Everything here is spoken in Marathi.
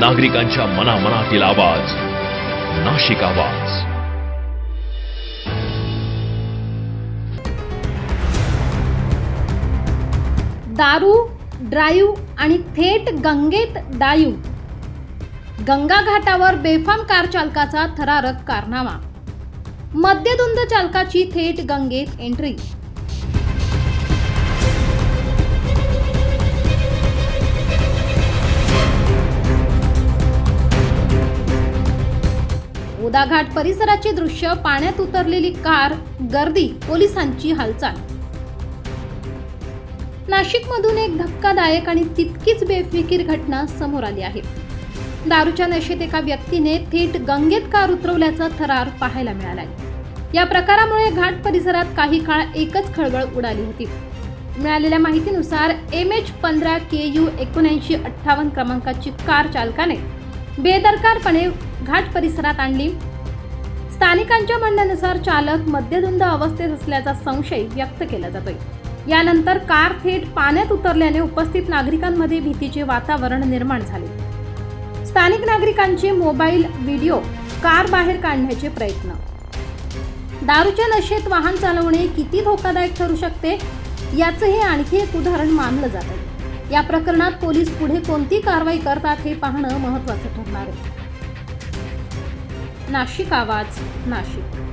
नागरिकांच्या मनामनातील आवाज, नाशिक आवाज. दारू, ड्राईव्ह आणि थेट गंगेत डाईव्ह. गंगा घाटावर बेफाम कार चालकाचा थरारक कारनामा. मद्यधुंद चालकाची थेट गंगेत एंट्री. उदा घाट परिसराचे दृश्य. पाण्यात उतरलेली कार, गर्दी, पोलिसांची हालचाल. नाशिकमधून एक धक्कादायक आणि तितकीच बेफिकीर घटना समोर आली आहे. दारूच्या नशेत एका व्यक्तीने थेट गंगेत कार उतरवल्याचा थरार पाहायला मिळालाय. या प्रकारामुळे घाट परिसरात काही काळ एकच खळबळ उडाली होती. मिळालेल्या माहितीनुसार MH15 KU 7958 क्रमांकाची कार चालकाने बेदरकारपणे घाट परिसरात आणली. स्थानिकांच्या म्हणण्यानुसार चालक मद्यधुंद अवस्थेत असल्याचा संशय व्यक्त केला जातोय. यानंतर कार थेट पाण्यात उतरल्याने उपस्थित नागरिकांमध्ये भीतीचे वातावरण निर्माण झाले. स्थानिक नागरिकांचे मोबाईल व्हिडिओ, कार बाहेर काढण्याचे प्रयत्न. दारूच्या नशेत वाहन चालवणे किती धोकादायक ठरू शकते याचं हे आणखी एक उदाहरण मानलं जातं. या प्रकरणात पोलीस पुढे कोणती कारवाई करतात हे पाहणं महत्त्वाचं ठरणार आहे. नाशिक आवाज, नाशिक.